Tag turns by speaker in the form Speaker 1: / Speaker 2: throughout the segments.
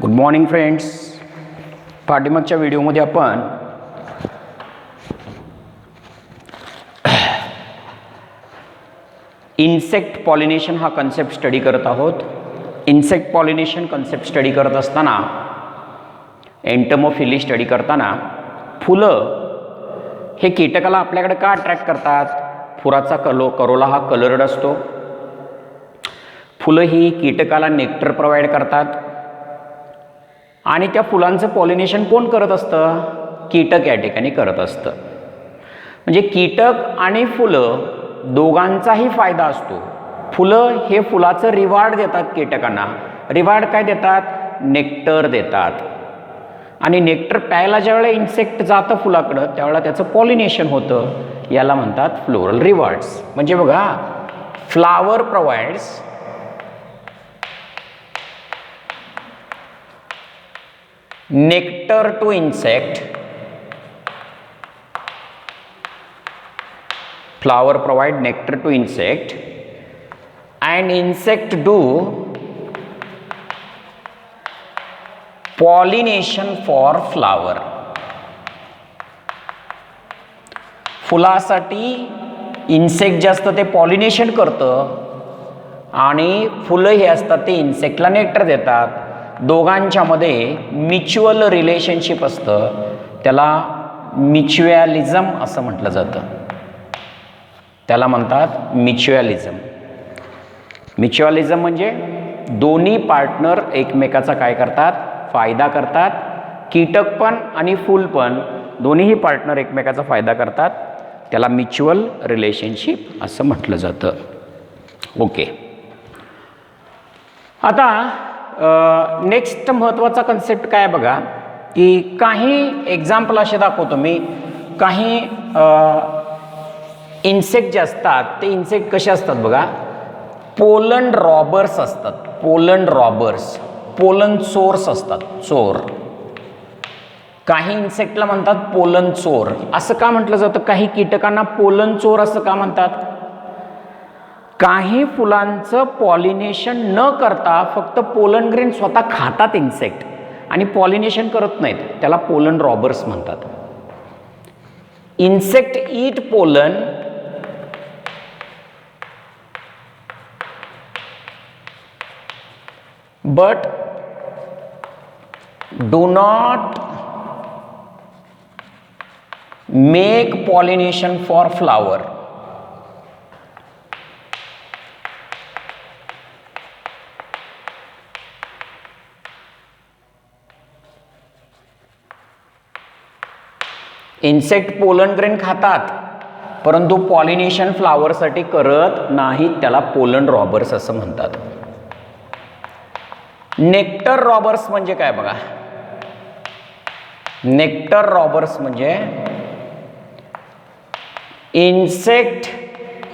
Speaker 1: Good morning friends. पाठीमागच्या व्हिडिओमध्ये आपण इन्सेक्ट पॉलिनेशन हा कन्सेप्ट स्टडी करत आहोत. इन्सेक्ट पॉलिनेशन कन्सेप्ट स्टडी करत असताना एंटमोफिली स्टडी करताना फुलं हे कीटकाला आपल्याकडे का अट्रॅक्ट करतात? फुलाचा करोला हा कलर्ड असतो. फुलं ही कीटकाला नेक्टर प्रोव्हाइड करतात आणि त्या फुलांचं पॉलिनेशन कोण करत असतं? कीटक या ठिकाणी करत असतं. म्हणजे कीटक आणि फुलं दोघांचाही फायदा असतो. फुलं हे फुलाचं रिवॉर्ड देतात कीटकांना. रिवॉर्ड काय देतात? नेक्टर देतात. आणि नेक्टर प्यायला ज्यावेळेला इन्सेक्ट जातं फुलाकडं त्यावेळेला त्याचं पॉलिनेशन होतं. याला म्हणतात फ्लोरल रिवॉर्ड्स. म्हणजे बघा, flower provides nectar to insect. Flower provide nectar to insect and insect do pollination for flower. फुलासाठी इन्सेक्ट जे असतं ते पॉलिनेशन करतं आणि फुलं हे असतात ते इन्सेक्टला नेक्टर देतात. दोघांच्यामध्ये म्युच्युअल रिलेशनशिप असतं. त्याला म्युच्युअलिझम असं म्हटलं जातं. त्याला म्हणतात म्युच्युअलिझम. म्युच्युअलिझम म्हणजे दोन्ही पार्टनर एकमेकाचा काय करतात? फायदा करतात. कीटक पण आणि फूल पण दोन्हीही पार्टनर एकमेकाचा फायदा करतात. त्याला म्युच्युअल रिलेशनशिप असं म्हटलं जातं. ओके. आता नेक्स्ट महत्त्वाचा कन्सेप्ट काय बघा, की काही एक्झाम्पल असे दाखवतो मी. काही इन्सेक्ट जे असतात ते इन्सेक्ट कसे असतात बघा, पोलन रॉबर्स असतात. पोलन रॉबर्स, पोलन चोर्स असतात. चोर. काही इन्सेक्टला म्हणतात पोलन चोर. असं का म्हटलं जातं? काही कीटकांना पोलन चोर असं का म्हणतात? काही फुलांचं पॉलिनेशन न करता फक्त पोलन ग्रेन स्वतः खातात इन्सेक्ट आणि पॉलिनेशन करत नाहीत. त्याला पोलन रॉबर्स म्हणतात. Insect eat pollen but do not make pollination for flower. Insect pollen grain खातात परंतु पॉलिनेशन फ्लावरसाठी करत नाहीत. त्याला पोलन रॉबर्स असं म्हणतात. नेक्टर रॉबर्स म्हणजे काय बघा. नेक्टर रॉबर्स म्हणजे insect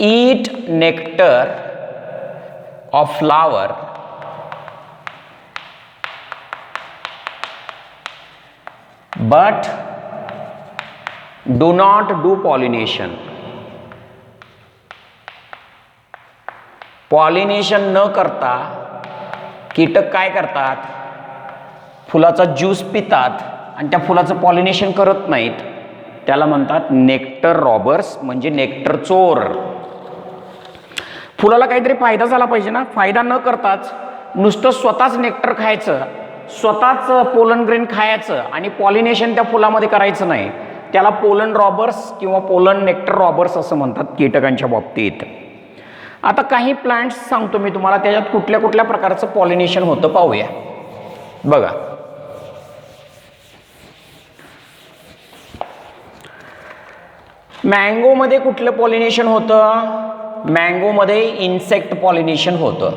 Speaker 1: eat nectar of flower but do not do pollination. Pollination न करता कीटक काय करतात? फुलाचा ज्यूस पितात आणि त्या फुलाचं पॉलिनेशन करत नाहीत. त्याला म्हणतात नेक्टर रॉबर्स, म्हणजे नेक्टर चोर. फुलाला काहीतरी फायदा झाला पाहिजे ना. फायदा न करताच नुसतं स्वतःच नेक्टर खायचं, स्वतःच पोलन ग्रेन खायचं आणि पॉलिनेशन त्या फुलामध्ये करायचं नाही. त्याला पोलन रॉबर्स किंवा पोलन नेक्टर रॉबर्स असं म्हणतात कीटकांच्या बाबतीत. आता काही प्लांट्स सांगतो मी तुम्हाला, त्याच्यात कुठल्या कुठल्या प्रकारचं पॉलिनेशन होतं पाहूया. बघा, मँगोमध्ये कुठलं पॉलिनेशन होतं? मँगोमध्ये इन्सेक्ट पॉलिनेशन होतं.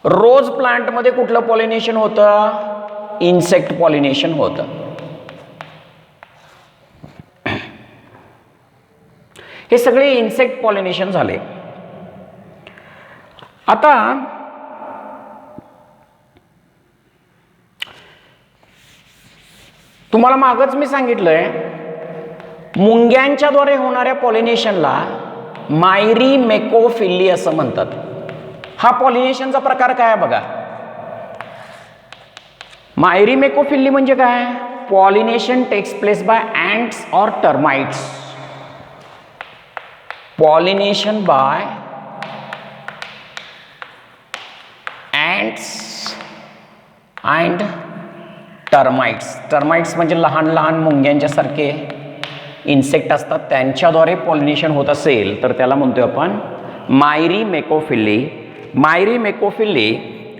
Speaker 1: रोज प्लांटमध्ये कुठलं पॉलिनेशन होतं? इन्सेक्ट पॉलिनेशन होतं. हे सगळे इन्सेक्ट पॉलिनेशन झाले. आता तुम्हाला मागच मी सांगितलंय, मुंग्यांच्याद्वारे होणाऱ्या पॉलिनेशनला मायरीमेकोफिली असं म्हणतात. हा पॉलिनेशनचा प्रकार काय आहे बघा. मायरीमेकोफिली म्हणजे काय? Pollination takes place by ants or termites. Pollination by ants and termites. Termites म्हणजे लहान लहान मुंग्यांच्या सारखे इन्सेक्ट असतात, त्यांच्याद्वारे पॉलिनेशन होत असेल तर त्याला म्हणतोय आपण मायरीमेकोफिली. मायरीमेकोफिली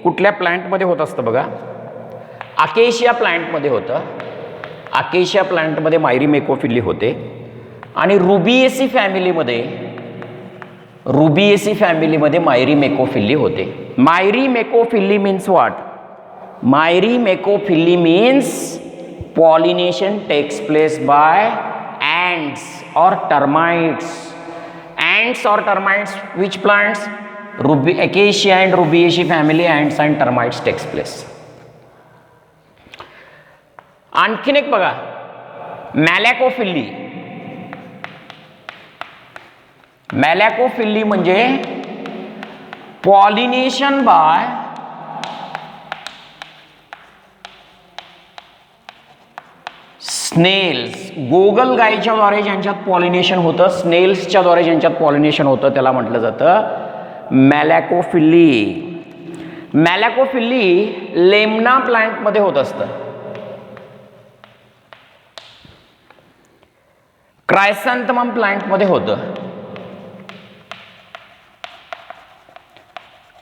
Speaker 1: कुठल्या प्लांटमध्ये होत असतं बघा? अकेशिया प्लांटमध्ये होतं. अकेशिया प्लांटमध्ये मायरीमेकोफिली होते. आणि रुबिएसी फॅमिलीमध्ये मायरीमेकोफिली होते. Myrmecophily means what? Myrmecophily means pollination takes place by ants or termites. Ants or termites, which plants? Acacia and Rubiaceae family ants and termites takes place. आणखीन एक बघा, मॅलॅकोफिली. मॅलॅकोफिली म्हणजे पॉलिनेशन बाय स्नेल्स. गोगल गायीच्या द्वारे ज्यांच्यात pollination होतं, स्नेल्सच्या द्वारे ज्यांच्यात पॉलिनेशन होतं त्याला म्हटलं जातं मॅलॅकोफिली. मॅलॅकोफिली लेमना प्लांटमध्ये होत असतं. क्रायसॅन्थमम प्लांटमध्ये होतं.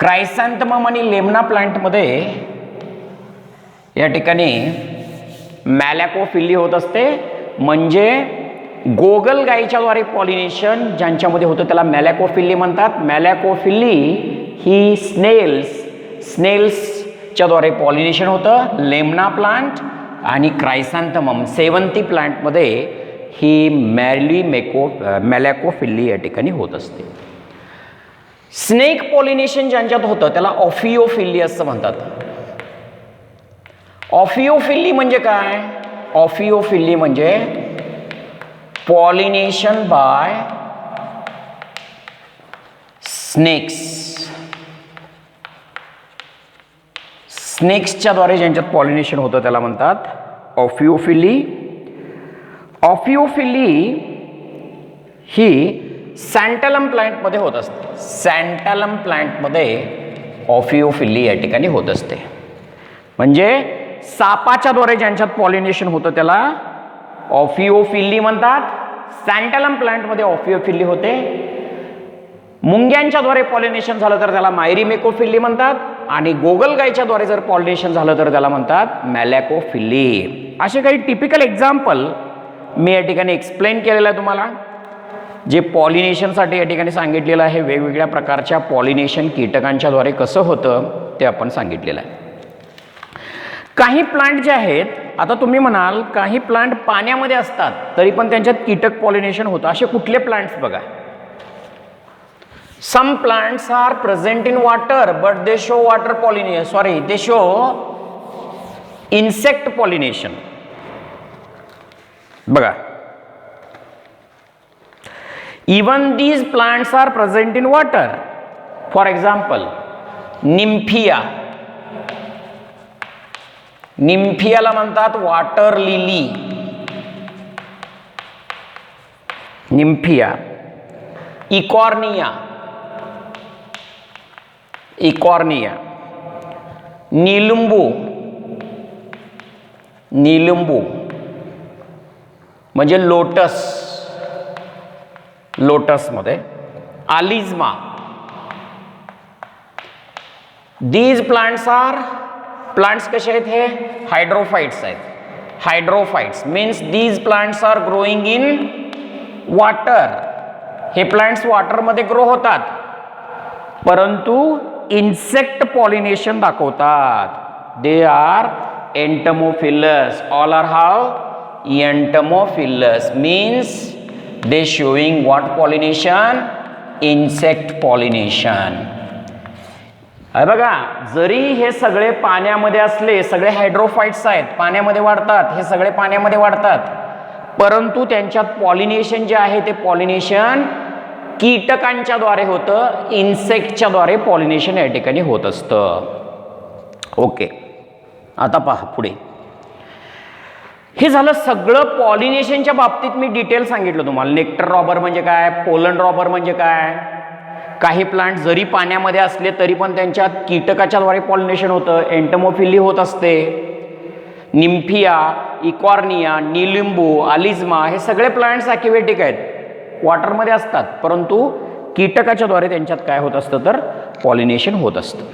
Speaker 1: क्रायसॅन्थमम आणि लेमना प्लांटमध्ये या ठिकाणी मॅलॅकोफिली होत असते. म्हणजे गोगल गायीच्या द्वारे पॉलिनेशन ज्यांच्यामध्ये होतं त्याला मॅलॅकोफिली म्हणतात. मॅलॅकोफिली ही स्नेल्सच्या द्वारे पॉलिनेशन होतं. लेमना प्लांट आणि क्रायसॅन्थमम सेवंती प्लांटमध्ये ही मॅलॅकोफिली या ठिकाणी होत असते. स्नेक पॉलिनेशन ज्यांच्यात होतं त्याला ऑफिओफिली असं म्हणतात. ऑफिओफिली म्हणजे काय? ऑफिओफिली म्हणजे पॉलिनेशन बाय स्नेक्स. स्नेक्सच्या द्वारे ज्यांच्यात पॉलिनेशन होतं त्याला म्हणतात ऑफिओफिली. ऑफिओफिली ही सॅन्टलम प्लांटमध्ये होत असते. सॅन्टलम प्लांटमध्ये ऑफिओफिली या ठिकाणी होत असते. म्हणजे सापाच्या द्वारे ज्यांच्यात पॉलिनेशन होतं त्याला ऑफिओफिली म्हणतात. सॅन्टलम प्लांटमध्ये ऑफिओफिली होते. मुंग्यांच्या द्वारे पॉलिनेशन झालं तर त्याला मायरीमेकोफिली म्हणतात. आणि गोगल गायीच्या द्वारे जर पॉलिनेशन झालं तर त्याला म्हणतात मॅलॅकोफिली. असे काही टिपिकल एक्झाम्पल मी या ठिकाणी एक्सप्लेन केलेलं आहे तुम्हाला. जे पॉलिनेशनसाठी या ठिकाणी सांगितलेलं आहे. वेगवेगळ्या प्रकारच्या पॉलिनेशन कीटकांच्या द्वारे कसं होतं ते आपण सांगितलेलं आहे. काही प्लांट जे आहेत, आता तुम्ही म्हणाल काही प्लांट पाण्यामध्ये असतात तरी पण त्यांच्यात कीटक पॉलिनेशन होतं. असे कुठले प्लांट्स बघा? Some plants are present in water but they show water pollination, they show insect pollination. बघा, even these plants are present in water. For example, nymphaea. निम्फियाला म्हणतात वॉटर लिली. निम्फिया. इकॉर्निया. निलुंबू. म्हणजे लोटसमध्ये आलिझमा. These plants कसे आहेत? हे hydrophytes आहेत. Hydrophytes means these plants are growing in water. हे plants वॉटरमध्ये grow होतात परंतु इन्सेक्ट पॉलिनेशन दाखवतात. They are entomophilous. All are how? Entomophilous means they showing what pollination? Insect pollination. आहे बघा, जरी हे सगळे पाण्यामध्ये असले, सगळे हायड्रोफाइट्स आहेत, पाण्यामध्ये वाढतात, हे सगळे पाण्यामध्ये वाढतात, परंतु त्यांच्यात पॉलिनेशन जे आहे ते पॉलिनेशन कीटकांच्या द्वारे होतं. इन्सेक्टच्या द्वारे पॉलिनेशन या ठिकाणी होत असतं. ओके. आता पहा पुढे, हे झालं सगळं पॉलिनेशनच्या बाबतीत मी डिटेल सांगितलं तुम्हाला. नेक्टर रॉबर म्हणजे काय, पोलन रॉबर म्हणजे काय. काही प्लांट जरी पाण्यामध्ये असले तरी पण त्यांच्यात कीटकाच्या द्वारे पॉलिनेशन होतं, एंटमोफिली होत असते. निम्फिया, इकॉर्निया, निलिंबू, अलिझमा हे सगळे प्लांट्स ॲक्युएटिक आहेत, वॉटरमध्ये असतात, परंतु कीटकाच्या द्वारे त्यांच्यात काय होत असतं तर पॉलिनेशन होत असतं.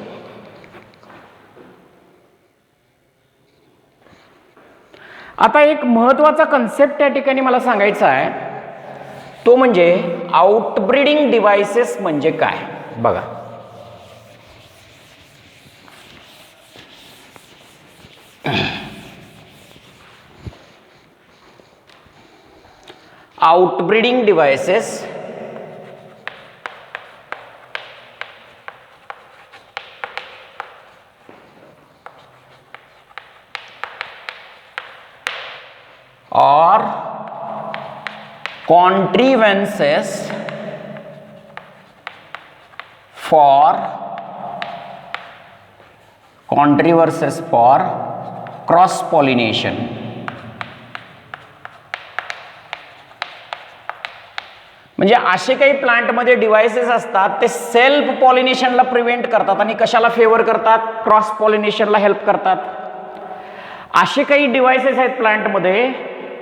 Speaker 1: आता एक महत्त्वाचा कन्सेप्ट या ठिकाणी मला सांगायचा आहे, तो म्हणजे आउटब्रीडिंग डिव्हाइसेस म्हणजे काय. बघा, outbreeding devices or contrivances for cross pollination. म्हणजे असे काही प्लांटमध्ये डिव्हाइसेस असतात ते सेल्फ पॉलिनेशनला प्रिव्हेंट करतात आणि कशाला फेवर करतात, क्रॉस पॉलिनेशनला हेल्प करतात. असे काही डिव्हाइसेस आहेत प्लांटमध्ये,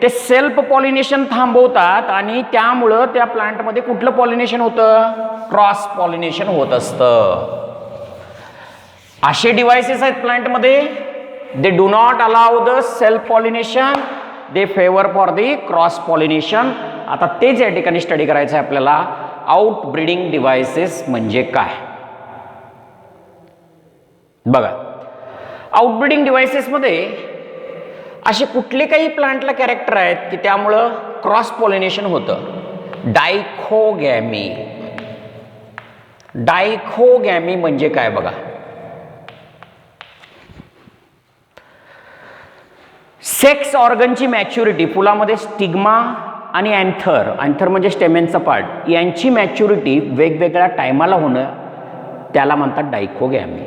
Speaker 1: ते सेल्फ पॉलिनेशन थांबवतात आणि त्यामुळं त्या प्लांटमध्ये कुठलं पॉलिनेशन होतं, क्रॉस पॉलिनेशन होत असतं. असे डिव्हाइसेस आहेत प्लांटमध्ये, they do not allow the self pollination, they favour for the cross pollination. आता तेच या ठिकाणी स्टडी करायचं आहे आपल्याला, आउट ब्रीडिंग डिव्हाइसेस म्हणजे काय. बघा, आउटब्रीडिंग डिव्हाइसेसमध्ये असे कुठले काही प्लांटला कॅरेक्टर आहेत की त्यामुळं क्रॉस पॉलिनेशन होतं. डायकोगॅमी. डायकोगॅमी म्हणजे काय बघा, सेक्स ऑर्गनची मॅच्युरिटी, फुलामध्ये स्टिग्मा आणि अँथर, अँथर म्हणजे स्टेमेनचा पार्ट, यांची मॅच्युरिटी वेगवेगळ्या टायमाला होणं त्याला म्हणतात डायकोगॅमी.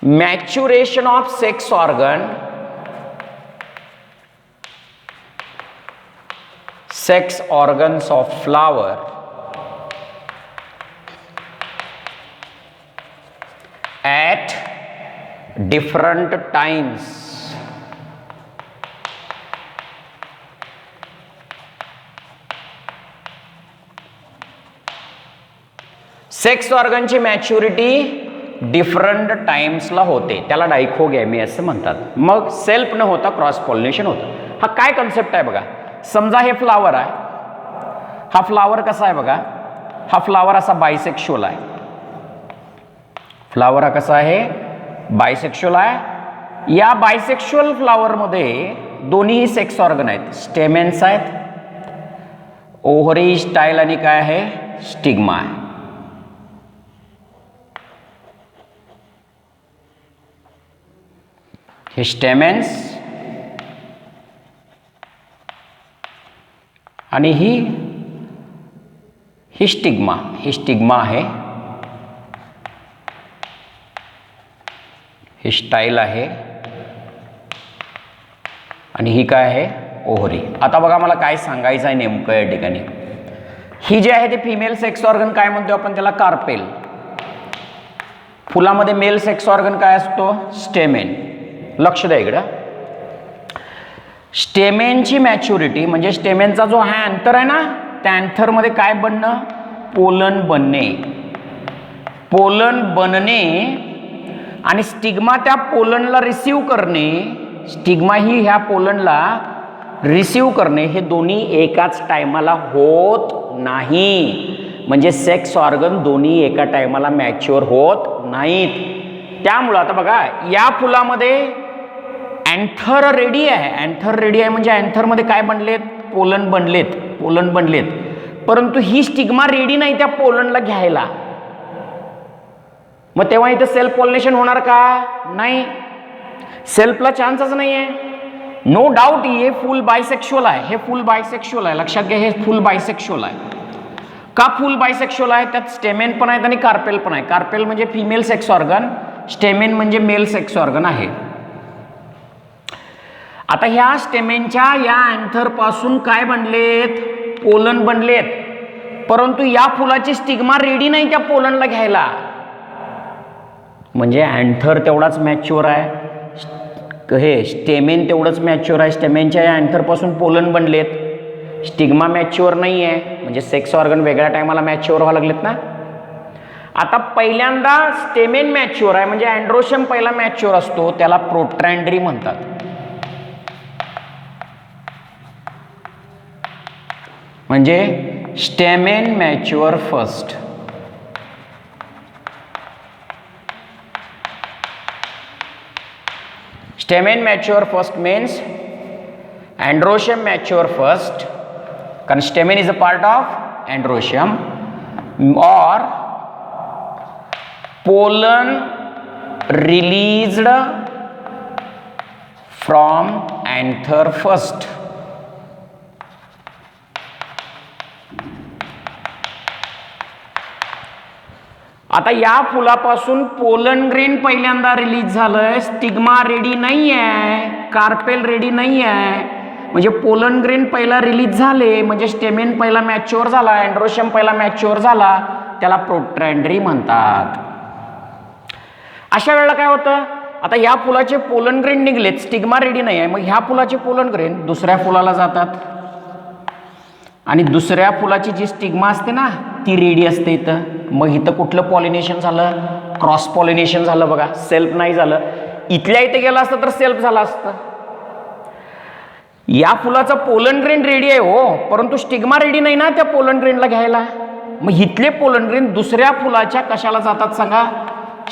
Speaker 1: maturation of sex organ, sex organs of flower at different times. Sex ऑर्गनची मॅच्युरिटी डिफरंट टाइम्सला होते, त्याला डायकोगॅमी असं म्हणतात. मग सेल्फ न होता क्रॉस पॉलिनेशन होतं. हा काय कन्सेप्ट आहे बघा, समजा हे फ्लावर आहे, हा फ्लावर कसा आहे बघा, हा फ्लावर असा बायसेक्शुअल आहे. फ्लावर हा कसा आहे, बायसेक्शुअल आहे. या बायसेक्शुअल फ्लावरमध्ये दोन्ही सेक्स ऑर्गन आहेत, स्टेमेन्स आहेत, ओव्हरी, स्टाईल आणि काय आहे, स्टिग्मा आहे. हे स्टेमेन्स आणि ही स्टिग्मा, ही स्टिग्मा आहे, ही स्टाईल आहे आणि ही काय आहे, ओव्हरी. आता बघा मला काय सांगायचं आहे नेमकं या ठिकाणी. ही जी आहे ते फिमेल सेक्स ऑर्गन काय म्हणतो आपण त्याला, कार्पेल. फुलामध्ये मेल सेक्स ऑर्गन काय असतो, स्टेमेन. लक्ष द्या इकडं, स्टेमेनची मॅच्युरिटी म्हणजे स्टेमेनचा जो हा अँथर आहे ना, त्या अँथरमध्ये काय बनणं, पोलन बनणे. पोलन बनणे आणि स्टिग्मा त्या पोलनला रिसीव करणे, स्टिग्मा ही ह्या पोलनला रिसीव करणे, हे दोन्ही एकाच टायमाला होत नाही. म्हणजे सेक्स ऑर्गन दोन्ही एका टायमाला मॅच्युअर होत नाहीत. त्यामुळं आता बघा, या फुलामध्ये अँथर रेडी आहे, अँथर रेडी आहे म्हणजे अँथरमध्ये काय बनलेत, पोलन बनलेत, पोलन बनलेत, परंतु ही स्टिग्मा रेडी नाही त्या पोलनला घ्यायला. मग तेव्हा इथे सेल्फ पॉलिनेशन होणार का, नाही, सेल्फला चान्सच नाही आहे. नो डाऊट हे फुल बायसेक्शुअल आहे, हे फुल बायसेक्शुअल आहे, लक्षात घ्या, हे फुल बायसेक्शुअल आहे. का फुल बायसेक्शुअल आहे, त्यात स्टेमेन पण आहेत आणि कार्पेल पण आहे. कार्पेल म्हणजे फिमेल सेक्स ऑर्गन स्टेमेन म्हणजे मेल सेक्स ऑर्गन आहे. आता ह्या स्टेमेनच्या या अँथर पासून काय बनलेत, पोलन बनलेत, परंतु या फुलाची स्टिग्मा रेडी नाही त्या पोलनला घ्यायला. म्हणजे अँथर तेवढाच मॅच्युअर आहे, हे स्टेमेन तेवढंच मॅच्युअर आहे. स्टेमेनच्या या अँथर पासून पोलन बनलेत, स्टिग्मा मॅच्युअर नाही आहे, म्हणजे सेक्स ऑर्गन वेगळ्या टायमाला मॅच्युअर व्हायला लागलेत ना. आता पहिल्यांदा स्टेमेन मॅच्युअर आहे, म्हणजे अँड्रोशियम पहिला मॅच्युअर असतो, त्याला प्रोट्रॅन्डरी म्हणतात. म्हणजे stamen mature first. Stamen mature first means androecium mature first, कारण stamen is a part of androecium, or pollen released from anther first. आता या फुलापासून पोलन ग्रेन पहिल्यांदा रिलीज झालंय, स्टिग्मा रेडी नाही आहे, कार्पेल रेडी नाही आहे, म्हणजे पोलन ग्रेन पहिला रिलीज झाले, म्हणजे स्टेमेन पहिला मॅच्युअर झाला, अँड्रोशियम पहिला मॅच्युअर झाला, त्याला प्रोट्रॅन्डरी म्हणतात. अशा वेळेला काय होतं, आता या फुलाचे पोलन ग्रेन निघलेत, स्टिग्मा रेडी नाही आहे, मग ह्या फुलाचे पोलन ग्रेन दुसऱ्या फुलाला जातात आणि दुसऱ्या फुलाची जी स्टिग्मा असते ना ती रेडी असते इथं. मग इथं कुठलं पॉलिनेशन झालं, क्रॉस पॉलिनेशन झालं बघा, सेल्फ नाही झालं. इथल्या इथे गेलं असतं तर सेल्फ झालं असतं. या फुलाचा पोलन ग्रेन रेडी आहे हो, परंतु स्टिग्मा रेडी नाही ना त्या पोलन ग्रेनला घ्यायला. मग इथले पोलन ग्रेन दुसऱ्या फुलाच्या कशाला जातात सांगा,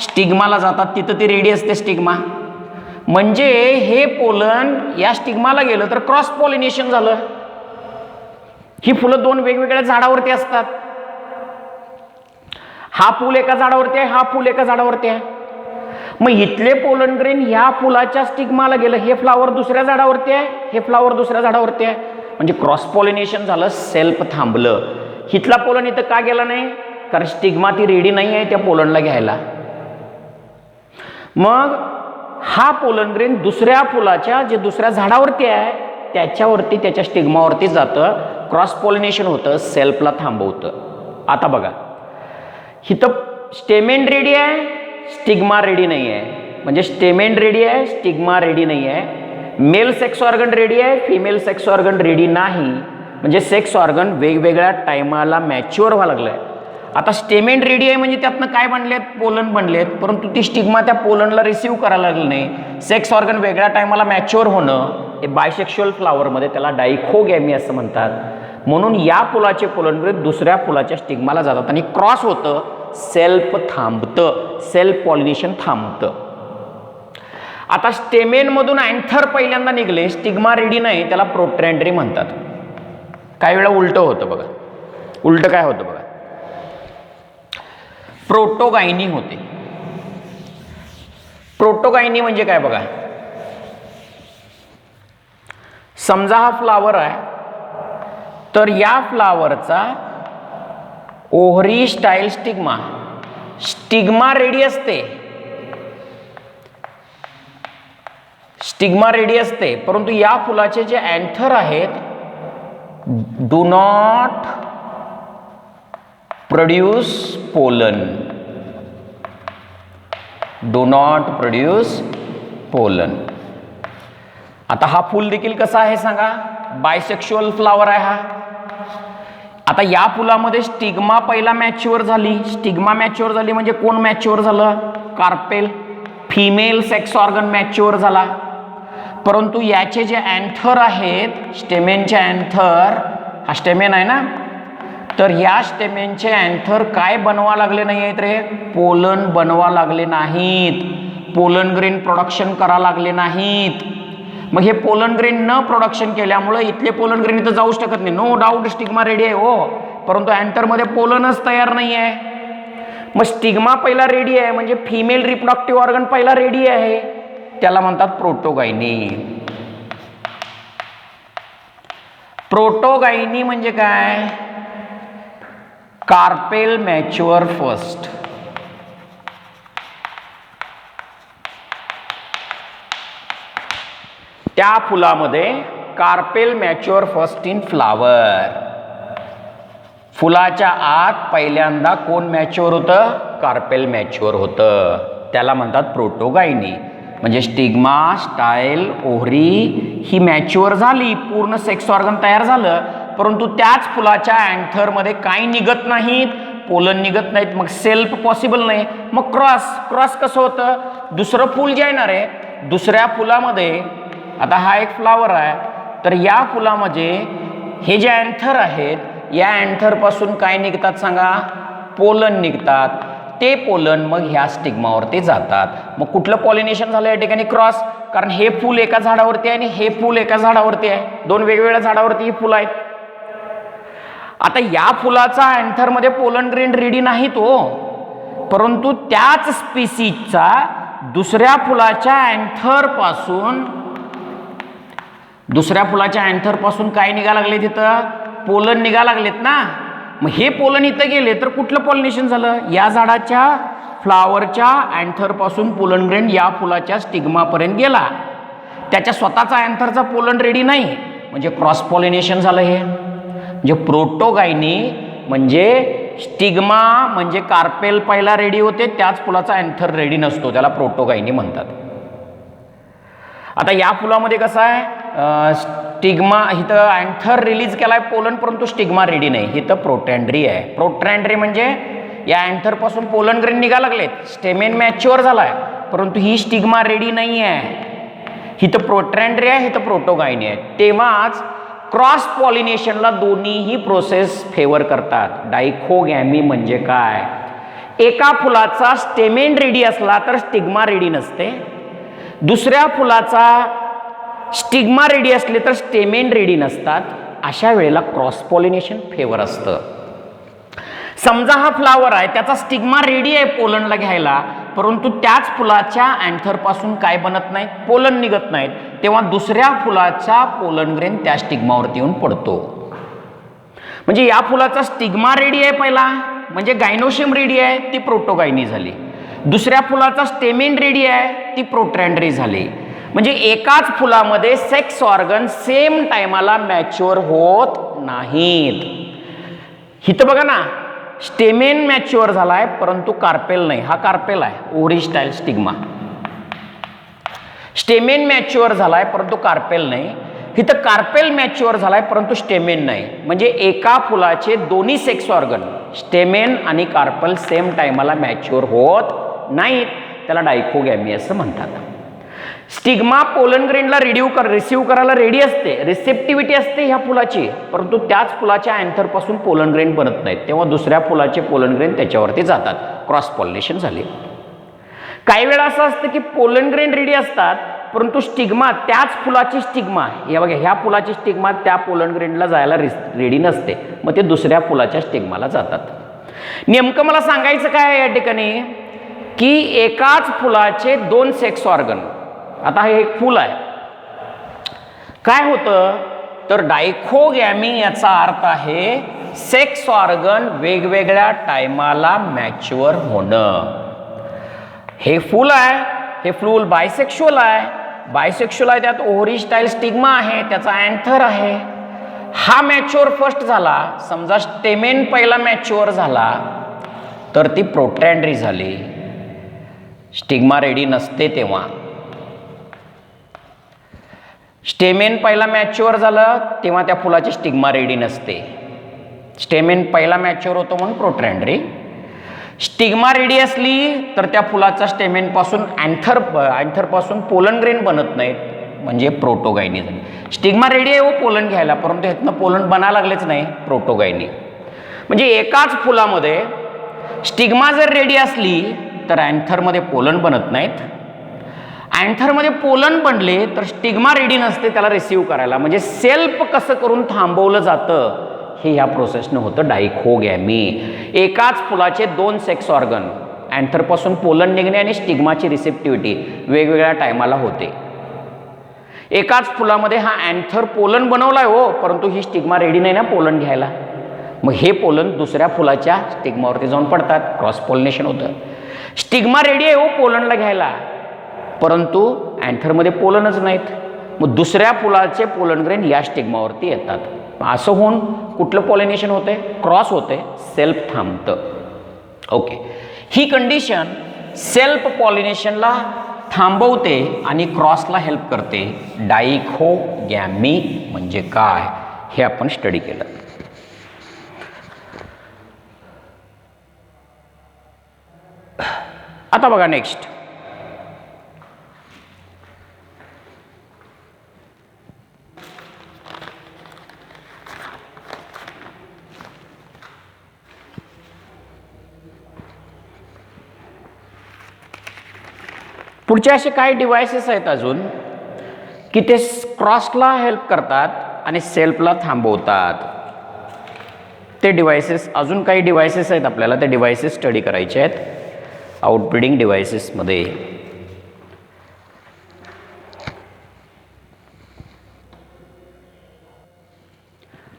Speaker 1: स्टिग्माला जातात, तिथं ती रेडी असते स्टिग्मा. म्हणजे हे पोलन या स्टिग्माला गेलं तर क्रॉस पॉलिनेशन झालं. ही फुलं दोन वेगवेगळ्या झाडावरती असतात, हा फुल एका झाडावरती आहे, हा फुल एका झाडावरती आहे. मग इथले पोलन ग्रेन ह्या फुलाच्या स्टिग्माला गेलं, हे फ्लावर दुसऱ्या झाडावरती आहे, हे फ्लावर दुसऱ्या झाडावरती आहे, म्हणजे क्रॉस पॉलिनेशन झालं, सेल्फ थांबलं. इथला पोलन इथं का गेला नाही, कारण स्टिग्मा ती रेडी नाही आहे त्या पोलनला घ्यायला. मग हा पोलन ग्रेन दुसऱ्या फुलाच्या जे दुसऱ्या झाडावरती आहे त्याच्यावरती, त्याच्या स्टिग्मावरती जातं, क्रॉस पॉलिनेशन होतं, सेल्फला थांबवतं. आता बघा इथं स्टेमेन रेडी आहे, स्टिग्मा रेडी नाही आहे, म्हणजे स्टेमेन रेडी आहे, स्टिग्मा रेडी नाही आहे. मेल सेक्स ऑर्गन रेडी आहे, फिमेल सेक्स ऑर्गन रेडी नाही, म्हणजे सेक्स ऑर्गन वेगवेगळ्या टायमाला मॅच्युअर व्हायला लागलंय. आता स्टेमेन रेडी आहे म्हणजे त्यातनं काय बनलेत, पोलन बनलेत, परंतु ती स्टिग्मा त्या पोलनला रिसीव्ह करायला लागली नाही. सेक्स ऑर्गन वेगळ्या टायमाला मॅच्युअर होणं हे बायसेक्शुअल फ्लावरमध्ये त्याला डायकोगॅमी असं म्हणतात. म्हणून या फुलाचे पोलन ग्रेन दुसऱ्या फुलाच्या स्टिग्माला जातात आणि क्रॉस होतं, सेल्फ थांबतं, सेल्फ पॉलिनेशन थांबतं. आता स्टेमेन मधून अँथर पहिल्यांदा निघले, स्टिग्मा रेडी नाही, त्याला प्रोट्रॅन्डरी म्हणतात. काही वेळा उलट होतं बघा, उलट काय होतं बघा, प्रोटोगायनी होते. प्रोटोगायनी म्हणजे काय बघा, समजा हा फ्लावर आहे, तर या फ्लावरचा ovary style stigma, stigma ready असते, स्टिग्मा रेडी असते, परंतु या फुलाचे जे अँथर आहेत do not produce pollen, do not produce pollen. आता हा फूल देखील कसा आहे सांगा, बायसेक्शुअल फ्लावर आहे हा. आता या फुलामध्ये स्टिग्मा पहिला मॅच्युअर झाली, स्टिग्मा मॅच्युअर झाली म्हणजे कोण मॅच्युअर झालं, carpel, female sex organ mature झाला. परंतु याचे जे अँथर आहेत, स्टेमेनचे अँथर, हा स्टेमेन आहे ना, तर या स्टेमेनचे अँथर काय बनवा लागले नाही आहेत रे, पोलन बनवा लागले नाहीत, पोलन ग्रेन प्रोडक्शन करा लागले नाहीत. मग हे पोलन ग्रेन न प्रोडक्शन केल्यामुळे इथले पोलन ग्रेन इथं जाऊच शकत नाही. नो डाऊट स्टिग्मा रेडी आहे हो, परंतु अँथरमध्ये पोलनच तयार नाही आहे. मग स्टिग्मा पहिला रेडी आहे म्हणजे फिमेल रिप्रोडक्टिव्ह ऑर्गन पहिला रेडी आहे, त्याला म्हणतात प्रोटोगायनी. प्रोटोगायनी म्हणजे काय, कार्पेल मॅच्युअर फर्स्ट. त्या फुलामध्ये carpel mature first in flower. फुलाच्या आत पहिल्यांदा कोण मॅच्युअर होतं? कार्पेल मॅच्युअर होतं. त्याला म्हणतात प्रोटोगायनी. म्हणजे स्टिग्मा, स्टाईल, ओव्हरी ही मॅच्युअर झाली, पूर्ण सेक्स ऑर्गन तयार झालं, परंतु त्याच फुलाच्या अँथरमध्ये काही निघत नाहीत, पोलन निघत नाहीत, मग सेल्फ पॉसिबल नाही. मग क्रॉस कसं होतं? दुसरं फूल जे येणार आहे, दुसऱ्या फुलामध्ये आता हा एक फ्लावर आहे, तर या फुलामध्ये हे जे अँथर आहेत, या अँथरपासून काय निघतात सांगा? पोलन निघतात. ते पोलन मग ह्या स्टिग्मावरती जातात. मग कुठलं पॉलिनेशन झालं या ठिकाणी? क्रॉस. कारण हे फूल एका झाडावरती आहे आणि हे फूल एका झाडावरती आहे, दोन वेगवेगळ्या झाडावरती ही फुलं आहेत. आता या फुलाचा अँथरमध्ये पोलन ग्रेन रेडी नाही तो, परंतु त्याच स्पीसीजचा दुसऱ्या फुलाच्या अँथरपासून काय निघा लागले? तिथं पोलन निघा लागलेत ना. मग हे पोलन इथं गेले तर कुठलं पॉलिनेशन झालं? या झाडाच्या फ्लावरच्या अँथरपासून पोलन ग्रेन या फुलाच्या स्टिग्मापर्यंत गेला. त्याच्या स्वतःचा अँथरचा पोलन रेडी नाही, म्हणजे क्रॉस पॉलिनेशन झालं. हे म्हणजे प्रोटोगायनी म्हणजे स्टिग्मा म्हणजे कार्पेल पहिला रेडी होते, त्याच फुलाचा अँथर रेडी नसतो, त्याला प्रोटोगायनी म्हणतात. आता या फुलामध्ये कसं आहे? स्टिग्मा इथं अँथर रिलीज केलाय पोलन, परंतु स्टिग्मा रेडी नाही. इथं प्रोटॅन्ड्री आहे. प्रोटॅन्ड्री म्हणजे या अँथरपासून पोलन ग्रेन निघा लागलेत, स्टेमेन मॅच्युअर झालाय, परंतु ही स्टिग्मा रेडी नाही आहे. इथं प्रोटॅन्ड्री आहे, इथं प्रोटोगायनी आहे. तेव्हाच क्रॉस पॉलिनेशनला दोन्हीही प्रोसेस फेवर करतात. डायकोगॅमी म्हणजे काय? एका फुलाचा स्टेमेन रेडी असला तर स्टिग्मा रेडी नसते, दुसऱ्या फुलाचा स्टिग्मा रेडी असले तर स्टेमेन रेडी नसतात. अशा वेळेला क्रॉस पॉलिनेशन फेवर असतं. समजा हा फ्लावर आहे, त्याचा स्टिग्मा रेडी आहे पोलनला घ्यायला, परंतु त्याच फुलाच्या अँथरपासून काय बनत नाही? पोलन निघत नाहीत. तेव्हा दुसऱ्या फुलाचा पोलन ग्रेन त्या स्टिग्मावरती येऊन पडतो. म्हणजे या फुलाचा स्टिग्मा रेडी आहे पहिला, म्हणजे गायनोशियम रेडी आहे, ती प्रोटोगायनी झाली. दुसऱ्या फुलाचा स्टेमेन रेडी आहे, ती प्रोटॅन्ड्री झाली. म्हणजे एकाच फुलामध्ये सेक्स ऑर्गन सेम टायमाला मॅच्युअर होत नाहीत. इथं बघा ना, स्टेमेन मॅच्युअर झालाय परंतु कार्पेल नाही. हा कार्पेल आहे, ovary style stigma. Stamen mature झालाय परंतु कार्पेल नाही. इथं कार्पेल मॅच्युअर झालाय परंतु स्टेमेन नाही. म्हणजे एका फुलाचे दोन्ही सेक्स ऑर्गन स्टेमेन आणि कार्पेल सेम टायमाला मॅच्युअर होत नाहीत, त्याला डायकोगॅमी असं म्हणतात. स्टिग्मा पोलन ग्रेनला रिसीव्ह करायला रेडी असते, रिसेप्टिव्हिटी असते ह्या फुलाची, परंतु त्याच फुलाच्या अँथरपासून पोलन ग्रेन बनत नाहीत, तेव्हा दुसऱ्या फुलाचे पोलन ग्रेन त्याच्यावरती जातात. क्रॉस पॉलिनेशन झाले. काही वेळा असं असतं की पोलन ग्रेन रेडी असतात, परंतु स्टिग्मा त्याच फुलाची स्टिग्मा, हे बघा ह्या फुलाची स्टिग्मा त्या पोलन ग्रेनला जायला रेडी नसते, मग ते दुसऱ्या फुलाच्या स्टिग्माला जातात. नेमकं मला सांगायचं काय आहे या ठिकाणी की एकाच फुलाचे दोन सेक्स ऑर्गन. आता हे एक फूल आहे, काय होतं तर डायकोगॅमी याचा अर्थ आहे सेक्स ऑर्गन वेगवेगळ्या टायमाला मॅच्युअर होणं. हे फूल आहे, हे फूल बायसेक्शुअल आहे, त्यात ओव्हरी स्टाईल स्टिग्मा आहे, त्याचा अँथर आहे. हा मॅच्युअर फर्स्ट झाला, समजा स्टेमेन पहिला मॅच्युअर झाला तर ती प्रोटॅन्ड्री झाली, स्टिग्मा रेडी नसते. तेव्हा स्टेमेन पहिला मॅच्युअर झालं तेव्हा त्या फुलाची स्टिग्मा रेडी नसते. स्टेमेन पहिला मॅच्युअर होतो म्हणून प्रोटॅन्ड्री. स्टिग्मा रेडी असली तर त्या फुलाचा स्टेमेनपासून अँथरपासून पोलन ग्रेन बनत नाहीत, म्हणजे प्रोटोगायनी झाली. स्टिग्मा रेडी आहे पोलन घ्यायला, परंतु ह्यातनं पोलन बनायला लागलेच नाही, प्रोटोगायनी. म्हणजे एकाच फुलामध्ये स्टिग्मा जर रेडी असली तर अँथरमध्ये पोलन बनत नाहीत, अँथरमध्ये पोलन बनले तर स्टिग्मा रेडी नसते त्याला रिसीव्ह करायला. म्हणजे सेल्फ कसं करून थांबवलं जातं हे ह्या प्रोसेसनं होतं डायकोगॅमी. एकाच फुलाचे दोन सेक्स ऑर्गन, अँथरपासून पोलन निघणे आणि स्टिग्माची रिसेप्टिव्हिटी वेगवेगळ्या टायमाला होते. एकाच फुलामध्ये हा अँथर पोलन बनवलाय हो, परंतु ही स्टिग्मा रेडी नाही ना पोलन घ्यायला, मग हे पोलन दुसऱ्या फुलाच्या स्टिग्मावरती जाऊन पडतात, क्रॉस पॉलिनेशन होतं. स्टिग्मा रेडी आहे हो पोलनला घ्यायला, परंतु अँथरमध्ये पोलनच नाहीत, मग दुसऱ्या फुलाचे पोलन ग्रेन या स्टिग्मावरती येतात। असं होऊन कुठलं पॉलिनेशन होते? क्रॉस होते, सेल्फ थांबतं। ओके, ही कंडिशन सेल्फ पॉलिनेशनला थांबवते आणि क्रॉसला हेल्प करते। डायकोगॅमी म्हणजे काय हे आपण स्टडी केलं। आता बघा नेक्स्ट, पुढचे असे काही डिव्हायसेस आहेत अजून की ते क्रॉसला हेल्प करतात आणि सेल्फला थांबवतात। ते डिव्हायसेस, अजून काही डिव्हायसेस आहेत आपल्याला, ते डिव्हायसेस स्टडी करायचे आहेत आउटब्रीडिंग डिव्हायसेसमध्ये।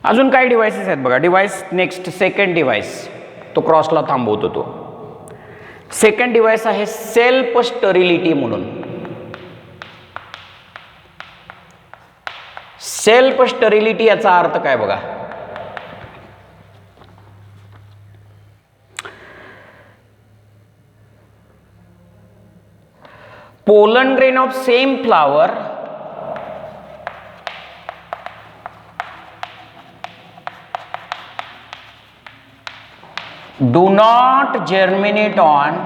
Speaker 1: अजून काही डिव्हायसेस आहेत बघा। डिव्हाइस नेक्स्ट, सेकंड डिव्हाइस, तो क्रॉसला थांबवतो। तो सेकंड डिव्हाइस आहे सेल्फ स्टरिलिटी म्हणून। सेल्फ स्टरिलिटी याचा अर्थ काय बघा। Pollen grain of same flower do not germinate on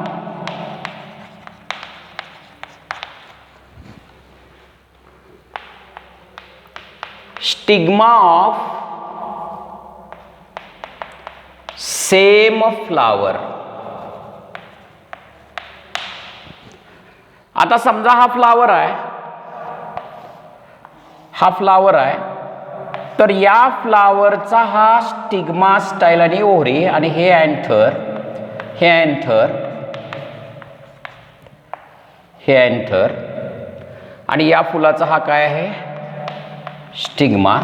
Speaker 1: stigma of same flower। आता समजा हा फ्लावर आहे, हा फ्लावर आहे, तर या फ्लावरचा हा स्टिग्मा, स्टाईल आणि ओहरी, आणि हे अँथर, हे अँथर, हे अँथर, आणि या फुलाचा हा काय आहे? स्टिग्मा।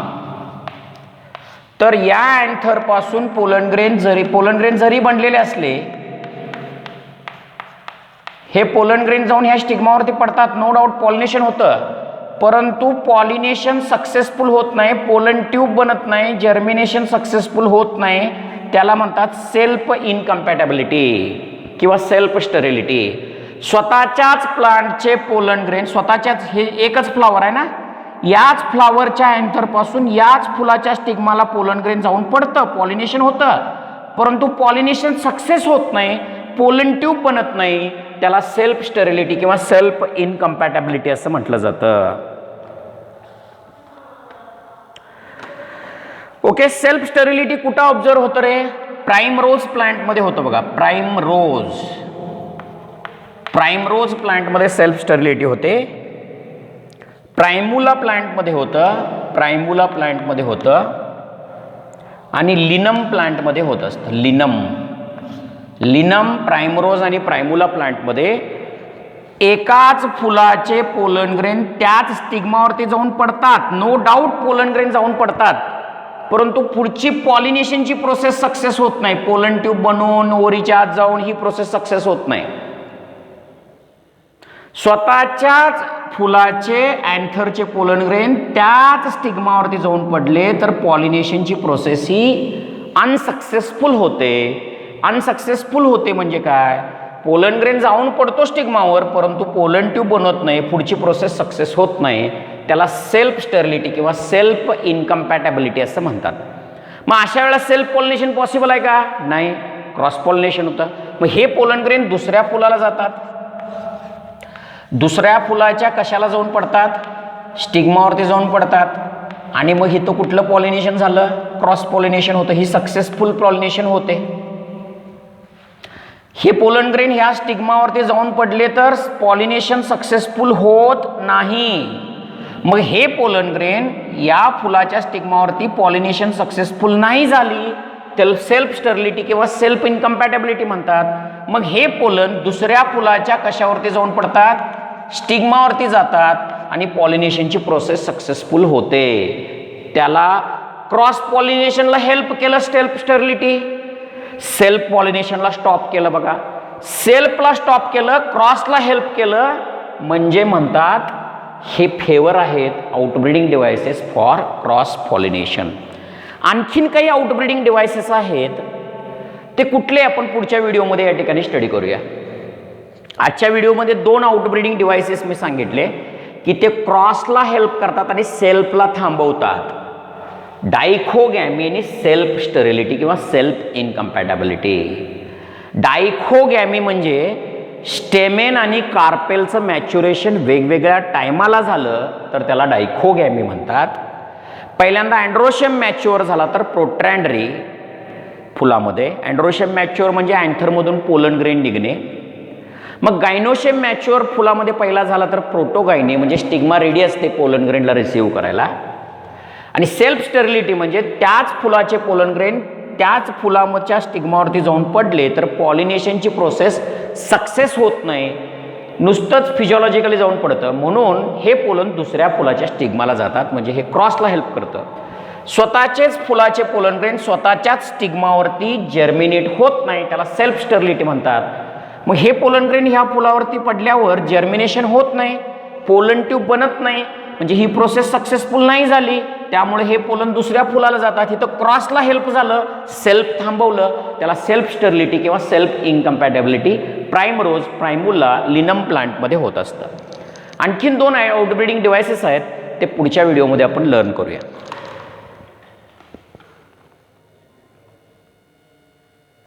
Speaker 1: तर या अँथर पासून पोलन ग्रेन जरी बनलेले असले, हे पोलन ग्रेन जाऊन ह्या स्टिग्मावरती पडतात, नो डाऊट पॉलिनेशन होतं, परंतु पॉलिनेशन सक्सेसफुल होत नाही, पोलन ट्यूब बनत नाही, जर्मिनेशन सक्सेसफुल होत नाही। त्याला म्हणतात सेल्फ इनकम्पॅटेबिलिटी किंवा सेल्फ स्टरिलिटी। स्वतःच्याच प्लांटचे पोलन ग्रेन, स्वतःच्याच, हे एकच फ्लावर आहे ना, याच फ्लावरच्या अँथर पासून याच फुलाच्या स्टिग्माला पोलन ग्रेन जाऊन पडतं, पॉलिनेशन होतं, परंतु पॉलिनेशन सक्सेस होत नाही, पोलन ट्यूब बनत नाही। त्याला सेल्फ स्टरिलिटी किंवा सेल्फ इनकम्पॅटेबिलिटी असं म्हटलं जातं। ओके, सेल्फ स्टरिलिटी कुठं ऑब्झर्व होतं रे? प्राइमरोज प्लांट मध्ये होतं बघा। प्राइमरोज प्लांट मध्ये सेल्फ स्टरिलिटी होते, प्राइमुला प्लांट मध्ये होतं, आणि लिनम प्लांट मध्ये होत असतं। लिनम, प्राइमरोज आणि प्राइमुला प्लांटमध्ये एकाच फुलाचे पोलन ग्रेन त्याच स्टिग्मावरती जाऊन पडतात, नो डाऊट पोलन ग्रेन जाऊन पडतात, परंतु पुढची पॉलिनेशनची प्रोसेस सक्सेस होत नाही, पोलन ट्यूब बनवून ओरीच्या आत जाऊन ही प्रोसेस सक्सेस होत नाही। स्वतःच्याच फुलाचे अँथरचे पोलन ग्रेन त्याच स्टिग्मावरती जाऊन पडले तर पॉलिनेशनची प्रोसेस ही अनसक्सेसफुल होते। अनसक्सेसफुल होते म्हणजे काय? पोलन ग्रेन जाऊन पडतो स्टिग्मावर, परंतु पोलन ट्यूब बनवत नाही, पुढची प्रोसेस सक्सेस होत नाही। त्याला सेल्फ स्टरिलिटी किंवा सेल्फ इनकम्पॅटेबिलिटी असं म्हणतात। मग अशा वेळेला सेल्फ पॉलिनेशन पॉसिबल आहे का? नाही, क्रॉस पॉलिनेशन होतं। मग हे पोलन ग्रेन दुसऱ्या फुलाला जातात, दुसऱ्या फुलाच्या कशाला जाऊन पडतात? स्टिग्मावरती जाऊन पडतात, आणि मग इथं कुठलं पॉलिनेशन झालं? क्रॉस पॉलिनेशन होतं, ही सक्सेसफुल पॉलिनेशन होते। हे पोलन ग्रेन ह्या स्टिग्मावरती जाऊन पडले तर पॉलिनेशन सक्सेसफुल होत नाही। मग हे पोलन ग्रेन या फुलाच्या स्टिग्मावरती पॉलिनेशन सक्सेसफुल नाही झाली, त्याला सेल्फ स्टरिलिटी किंवा सेल्फ इनकम्पॅटेबिलिटी म्हणतात। मग हे पोलन दुसऱ्या फुलाच्या कशावरती जाऊन पडतात? स्टिग्मावरती जातात आणि पॉलिनेशनची प्रोसेस सक्सेसफुल होते। त्याला क्रॉस पॉलिनेशनला हेल्प केलं सेल्फ स्टरिलिटी, सेल्फ पॉलिनेशनला स्टॉप केलं बघा। सेल्फला स्टॉप केलं, क्रॉसला हेल्प केलं, म्हणजे म्हणतात हे फेवर आहेत outbreeding devices for cross pollination. आणखीन काही आउटब्रीडिंग डिव्हायसेस आहेत, ते कुठले आपण पुढच्या व्हिडिओमध्ये या ठिकाणी स्टडी करूया. आजच्या व्हिडिओमध्ये 2 आउटब्रीडिंग डिव्हायसेस मी सांगितले की ते क्रॉसला हेल्प करतात आणि सेल्फला थांबवतात. डायकोगॅमी आणि सेल्फ स्टरिलिटी किंवा सेल्फ इनकम्पॅटेबिलिटी. डायकोगॅमी म्हणजे स्टेमेन आणि कार्पेलचं मॅच्युरेशन वेगवेगळ्या टायमाला झालं तर त्याला डायकोगॅमी म्हणतात. पहिल्यांदा अँड्रोशियम मॅच्युअर झाला तर प्रोट्रँडरी फुलामध्ये. अँड्रोशियम मॅच्युअर म्हणजे अँथरमधून पोलन ग्रेन निघणे. मग गायनोशियम मॅच्युअर फुलामध्ये पहिला झाला तर प्रोटोगायनी म्हणजे स्टिग्मा रेडी असते पोलन ग्रेनला रिसीव्ह करायला. आणि सेल्फ स्टरिलिटी म्हणजे त्याच फुलाचे पोलन ग्रेन त्याच फुलाच्या स्टिग्मावरती जाऊन पडले तर पॉलिनेशनची प्रोसेस सक्सेस होत नाही, नुसतंच फिजिओलॉजिकली जाऊन पडतं. म्हणून हे पोलन दुसऱ्या फुलाच्या स्टिग्माला जातात, म्हणजे हे क्रॉसला हेल्प करतं. स्वतःचेच फुलाचे पोलन ग्रेन स्वतःच्याच स्टिग्मावरती जर्मिनेट होत नाही, त्याला सेल्फ स्टरिलिटी म्हणतात. मग हे पोलन ग्रेन ह्या फुलावरती पडल्यावर जर्मिनेशन होत नाही, पोलन ट्यूब बनत नाही, म्हणजे ही प्रोसेस सक्सेसफुल नाही झाली. त्यामुळे हे पोलन दुसऱ्या फुलाला जातात. इथं क्रॉसला हेल्प झालं, सेल्फ थांबवलं, त्याला सेल्फ स्टरिलिटी किंवा सेल्फ इनकम्पॅटेबिलिटी प्राइमरोज, प्राइमुला, लिनम प्लांटमध्ये होत असतं. आणखीन 2 आउटब्रीडिंग डिव्हायसेस आहेत, ते पुढच्या व्हिडिओमध्ये आपण लर्न करूया.